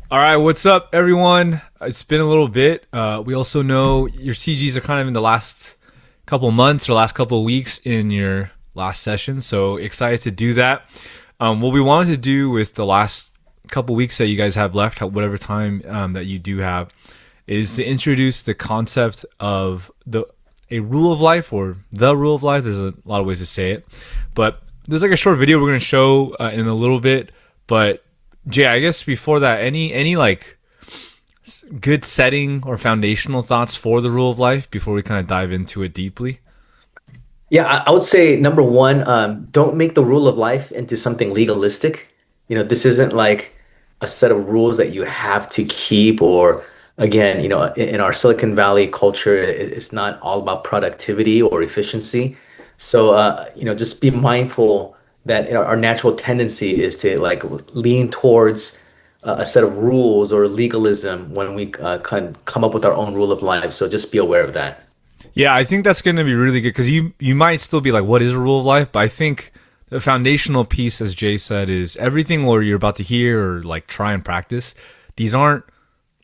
All right, what's up, everyone? It's been a little bit. We also know your CGs are kind of in the last couple months or last couple weeks in your last session, so excited to do that. What we wanted to do with the last couple weeks that you guys have left, whatever time that you do have, is to introduce the concept of the a rule of life or the rule of life. There's a lot of ways to say it, but there's like a short video we're going to show in a little bit, but Jay, I guess before that, any like good setting or foundational thoughts for the rule of life before we kind of dive into it deeply? Yeah, I would say number one, don't make the rule of life into something legalistic. This isn't like a set of rules that you have to keep, or again, in our Silicon Valley culture, it's not all about productivity or efficiency. So, just be mindful that our natural tendency is to like lean towards a set of rules or legalism when we come up with our own rule of life. So just be aware of that. Yeah, I think that's going to be really good because you might still be like, what is a rule of life? But I think the foundational piece, as Jay said, is everything what you're about to hear or like try and practice. These aren't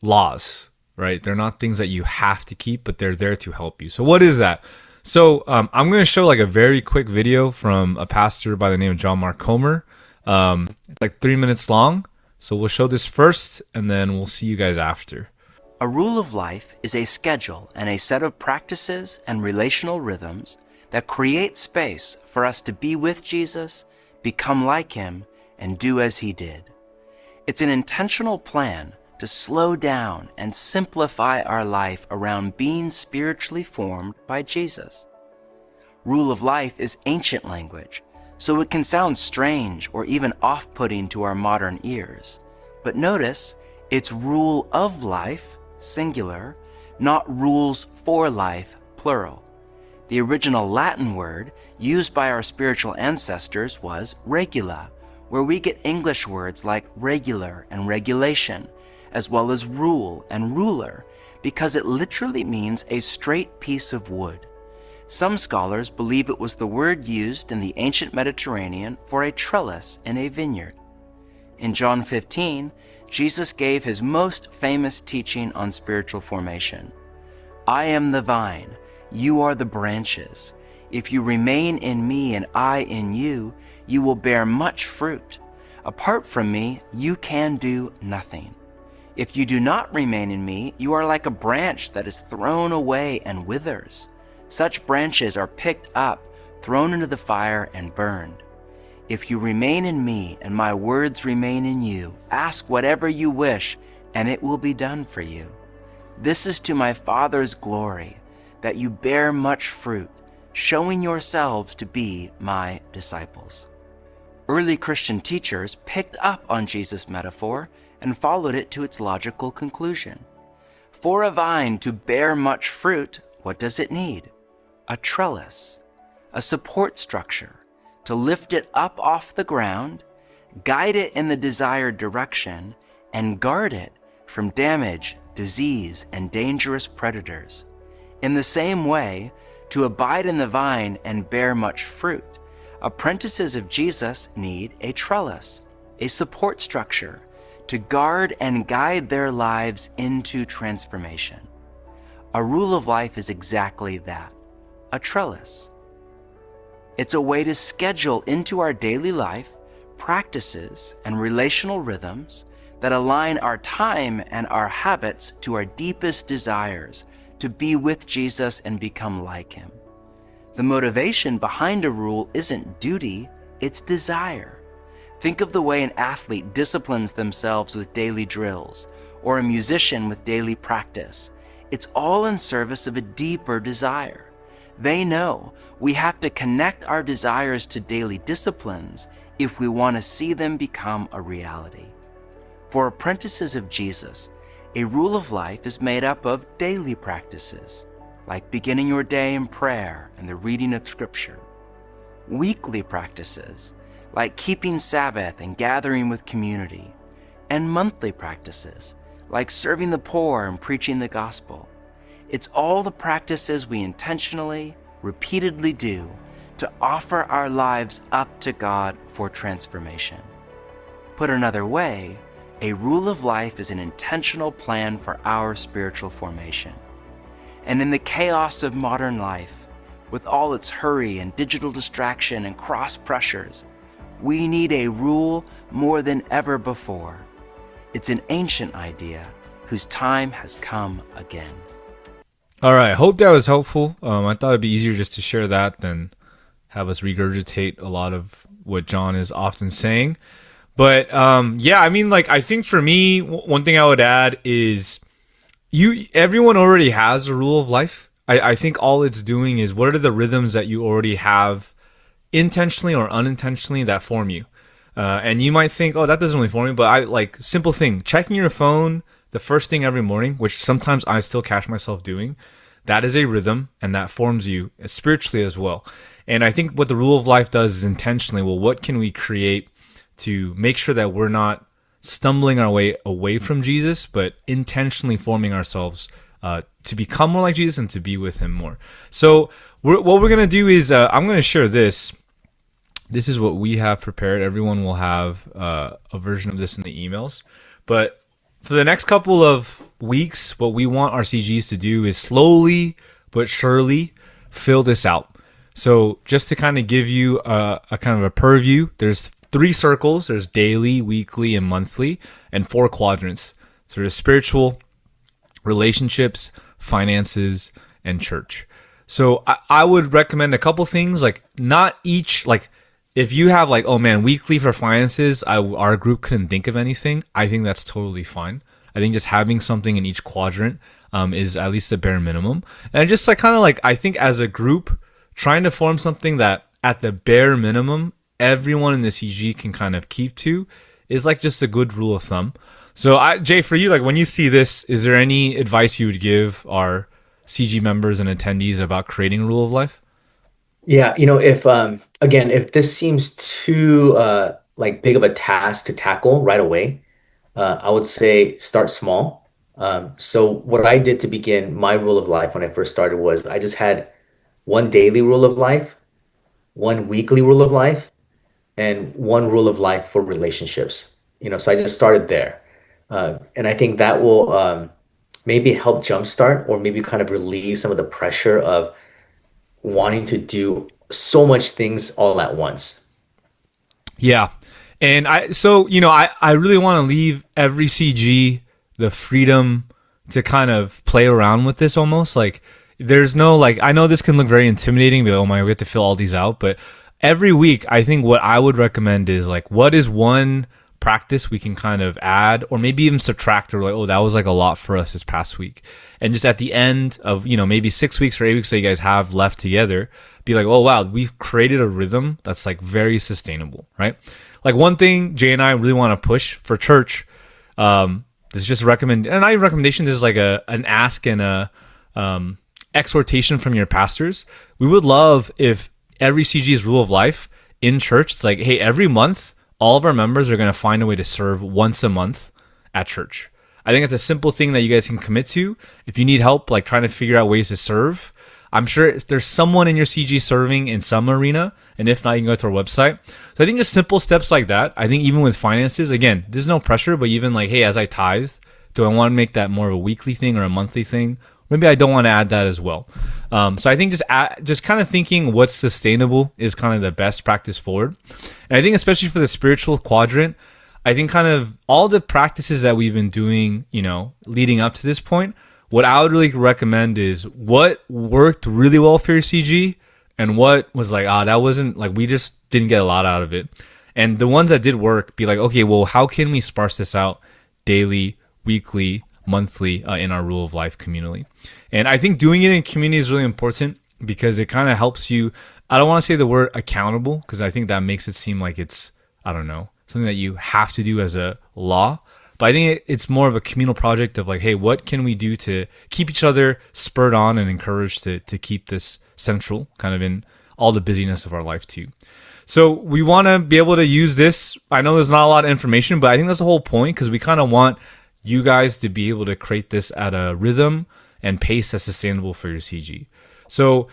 laws, right? They're not things that you have to keep, but they're there to help you. So what is that? So I'm going to show like a very quick video from a pastor by the name of John Mark Comer. It's like 3 minutes long. So we'll show this first, and then we'll see you guys after. A rule of life is a schedule and a set of practices and relational rhythms that create space for us to be with Jesus, become like Him, and do as He did. It's an intentional plan to slow down and simplify our life around being spiritually formed by Jesus. Rule of life is ancient language, so it can sound strange or even off-putting to our modern ears. But notice, it's rule of life, singular, not rules for life, plural. The original Latin word used by our spiritual ancestors was regula, where we get English words like regular and regulation, as well as rule and ruler, because it literally means a straight piece of wood. Some scholars believe it was the word used in the ancient Mediterranean for a trellis in a vineyard. In John 15, Jesus gave his most famous teaching on spiritual formation. I am the vine, you are the branches. If you remain in me and I in you, you will bear much fruit. Apart from me, you can do nothing. If you do not remain in me, you are like a branch that is thrown away and withers. Such branches are picked up, thrown into the fire, and burned. If you remain in me and my words remain in you, ask whatever you wish, and it will be done for you. This is to my Father's glory, that you bear much fruit, showing yourselves to be my disciples. Early Christian teachers picked up on Jesus' metaphor and followed it to its logical conclusion. For a vine to bear much fruit, what does it need? A trellis, a support structure, to lift it up off the ground, guide it in the desired direction, and guard it from damage, disease, and dangerous predators. In the same way, to abide in the vine and bear much fruit, apprentices of Jesus need a trellis, a support structure, to guard and guide their lives into transformation. A rule of life is exactly that, a trellis. It's a way to schedule into our daily life practices and relational rhythms that align our time and our habits to our deepest desires to be with Jesus and become like Him. The motivation behind a rule isn't duty, it's desire. Think of the way an athlete disciplines themselves with daily drills, or a musician with daily practice. It's all in service of a deeper desire. They know we have to connect our desires to daily disciplines if we want to see them become a reality. For apprentices of Jesus, a rule of life is made up of daily practices, like beginning your day in prayer and the reading of Scripture. Weekly practices, like keeping Sabbath and gathering with community. And monthly practices, like serving the poor and preaching the gospel. It's all the practices we intentionally, repeatedly do to offer our lives up to God for transformation. Put another way, A rule of life is an intentional plan for our spiritual formation. And in the chaos of modern life, with all its hurry and digital distraction and cross pressures, we need a rule more than ever before. It's an ancient idea whose time has come again. All right. Hope that was helpful. I thought it'd be easier just to share that than have us regurgitate a lot of what John is often saying. But yeah, I mean, like, I think for me, one thing I would add is everyone already has a rule of life. I think all it's doing is what are the rhythms that you already have intentionally or unintentionally that form you. And you might think, oh, that doesn't really form me. But I like simple thing, checking your phone the first thing every morning, which sometimes I still catch myself doing. That is a rhythm and that forms you spiritually as well. And I think what the rule of life does is intentionally, well, what can we create to make sure that we're not stumbling our way away from Jesus, but intentionally forming ourselves to become more like Jesus and to be with him more. So what we're going to do is I'm going to share this. This is what we have prepared. Everyone will have a version of this in the emails. But for the next couple of weeks, what we want our CGs to do is slowly but surely fill this out. So just to kind of give you a kind of a purview, there's 3 circles. There's daily, weekly, and monthly, and 4 quadrants. So there's spiritual, relationships, finances, and church. So I would recommend a couple things, like not each, like if you have like, oh man, weekly for finances, our group couldn't think of anything, I think that's totally fine. I think just having something in each quadrant is at least the bare minimum. And just like kind of like, I think as a group, trying to form something that at the bare minimum, everyone in the CG can kind of keep to is like just a good rule of thumb. So Jay, for you, like when you see this, is there any advice you would give our CG members and attendees about creating a rule of life? Yeah, if again, if this seems too like big of a task to tackle right away, I would say start small. So what I did to begin my rule of life when I first started was I just had one daily rule of life, one weekly rule of life, and one rule of life for relationships. So I just started there. And I think that will maybe help jumpstart or maybe kind of relieve some of the pressure of wanting to do so much things all at once. Yeah. And I really want to leave every CG the freedom to kind of play around with this almost. Like there's no, like, I know this can look very intimidating, but oh my, we have to fill all these out. But every week, I think what I would recommend is like, what is one practice we can kind of add or maybe even subtract, or like, oh, that was like a lot for us this past week. And just at the end of, maybe 6 weeks or 8 weeks that you guys have left together, be like, oh, wow, we've created a rhythm that's like very sustainable, right? Like one thing Jay and I really want to push for church, this is just a recommendation. This is like an ask and a exhortation from your pastors. We would love if every CG's rule of life in church, it's like, hey, every month, all of our members are going to find a way to serve once a month at church. I think it's a simple thing that you guys can commit to. If you need help, like trying to figure out ways to serve, I'm sure there's someone in your CG serving in some arena. And if not, you can go to our website. So I think just simple steps like that. I think even with finances, again, there's no pressure, but even like, hey, as I tithe, do I want to make that more of a weekly thing or a monthly thing? Maybe I don't want to add that as well. So I think just kind of thinking what's sustainable is kind of the best practice forward. And I think especially for the spiritual quadrant, I think kind of all the practices that we've been doing, leading up to this point, what I would really recommend is what worked really well for your CG and what was like, that wasn't like, we just didn't get a lot out of it. And the ones that did work, be like, okay, well, how can we sparse this out daily, weekly, monthly in our rule of life communally? And I think doing it in community is really important because it kind of helps you. I don't want to say the word accountable because I think that makes it seem like it's, I don't know, something that you have to do as a law. But I think it's more of a communal project of like, hey, what can we do to keep each other spurred on and encouraged to keep this central kind of in all the busyness of our life too. So we want to be able to use this. I know there's not a lot of information, but I think that's the whole point because we kind of want you guys to be able to create this at a rhythm and pace that's sustainable for your CG. So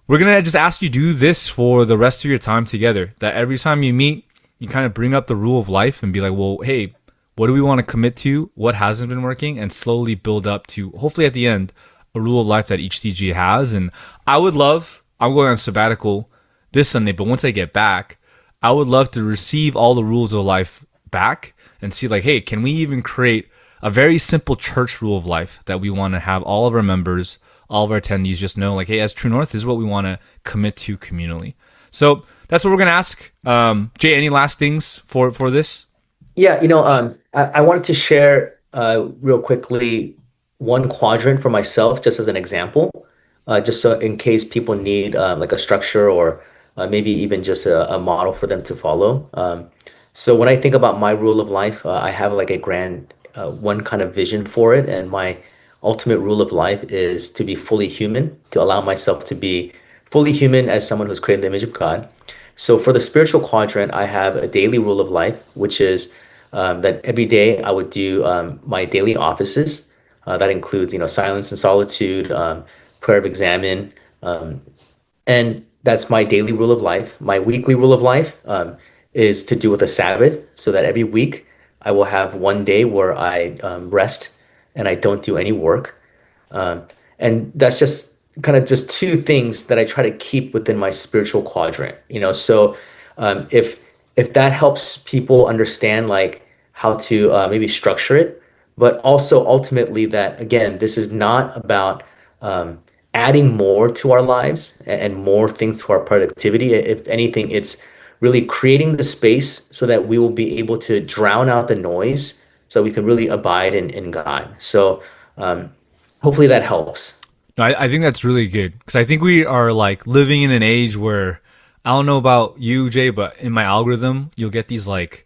we're going to just ask you to do this for the rest of your time together, that every time you meet, you kind of bring up the rule of life and be like, well, hey, what do we want to commit to, what hasn't been working, and slowly build up to, hopefully at the end, a rule of life that each CG has. And I'm going on sabbatical this Sunday, but once I get back, I would love to receive all the rules of life back and see like, hey, can we even create a very simple church rule of life that we want to have all of our members, all of our attendees just know like, hey, as True North, this is what we want to commit to communally. So that's what we're going to ask. Jay, any last things for this? Yeah, I wanted to share real quickly one quadrant for myself, just as an example, just so in case people need like a structure or maybe even just a model for them to follow. So when I think about my rule of life, I have like a grand one kind of vision for it, and my ultimate rule of life is to be fully human, to allow myself to be fully human as someone who's created in the image of God. So for the spiritual quadrant, I have a daily rule of life, which is that every day I would do my daily offices. That includes, silence and solitude, prayer of examine, and that's my daily rule of life. My weekly rule of life is to do with a Sabbath, so that every week I will have one day where I rest and I don't do any work. And that's just kind of just two things that I try to keep within my spiritual quadrant. So if that helps people understand like how to maybe structure it, but also ultimately that, again, this is not about adding more to our lives and more things to our productivity. If anything, it's really creating the space so that we will be able to drown out the noise so we can really abide in God. So hopefully that helps. No, I think that's really good, because I think we are like living in an age where, I don't know about you, Jay, but in my algorithm, you'll get these life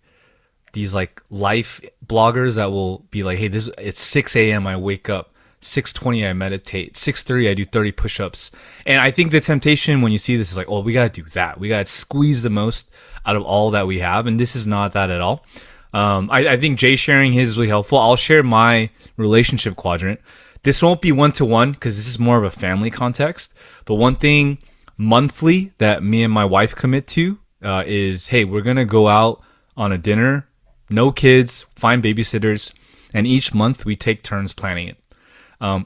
bloggers that will be like, hey, it's 6 a.m. I wake up, 6:20 I meditate, 6:30 I do 30 push-ups. And I think the temptation when you see this is like, oh, we got to do that. We got to squeeze the most out of all that we have. And this is not that at all. I think Jay sharing his is really helpful. I'll share my relationship quadrant. This won't be one-to-one because this is more of a family context. But one thing monthly that me and my wife commit to is, hey, we're going to go out on a dinner, no kids, find babysitters, and each month we take turns planning it.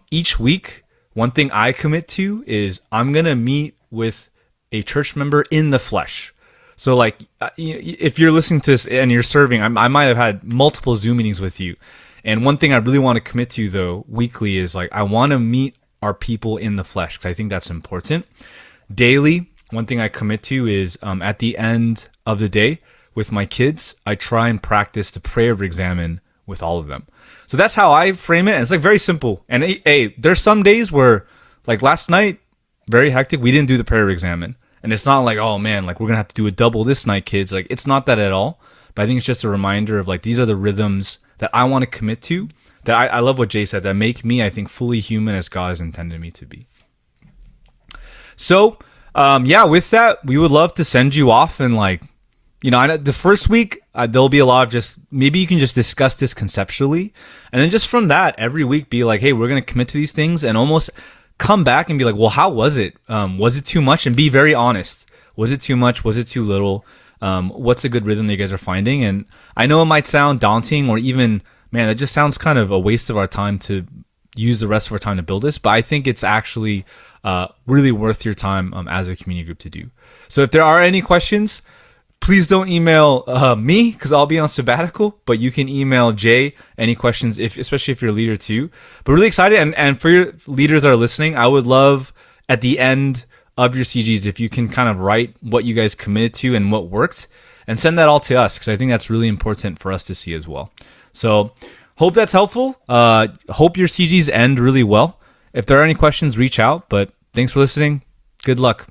Each week, one thing I commit to is I'm going to meet with a church member in the flesh. So like, if you're listening to this and you're serving, I might have had multiple Zoom meetings with you. And one thing I really want to commit to, though, weekly is like, I want to meet our people in the flesh, because I think that's important. Daily, one thing I commit to is at the end of the day with my kids, I try and practice the prayer of examine with all of them. So that's how I frame it. And it's like very simple. And hey, there's some days where, like last night, very hectic, we didn't do the prayer of examine. And it's not like, oh man, like we're going to have to do a double this night, kids. Like it's not that at all. But I think it's just a reminder of like, these are the rhythms that I want to commit to, that I love what Jay said, that make me, I think, fully human as God has intended me to be. So, with that, we would love to send you off and like, the first week, there'll be a lot of just, maybe you can just discuss this conceptually. And then just from that, every week be like, hey, we're going to commit to these things, and almost come back and be like, well, how was it? Was it too much? And be very honest. Was it too much? Was it too little? What's a good rhythm that you guys are finding? And I know it might sound daunting, or even, man, it just sounds kind of a waste of our time to use the rest of our time to build this, but I think it's actually really worth your time as a community group to do. So if there are any questions, please don't email me, because I'll be on sabbatical, but you can email Jay any questions, especially if you're a leader too. But really excited, and for your leaders that are listening, I would love at the end of your CGs if you can kind of write what you guys committed to and what worked, and send that all to us, because I think that's really important for us to see as well. So hope that's helpful. Hope your CGs end really well. If there are any questions, reach out. But thanks for listening. Good luck.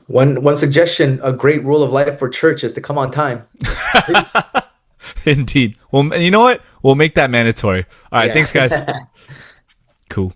One suggestion, a great rule of life for church is to come on time. Indeed. Well, you know what? We'll make that mandatory. All right. Yeah. Thanks, guys. Cool.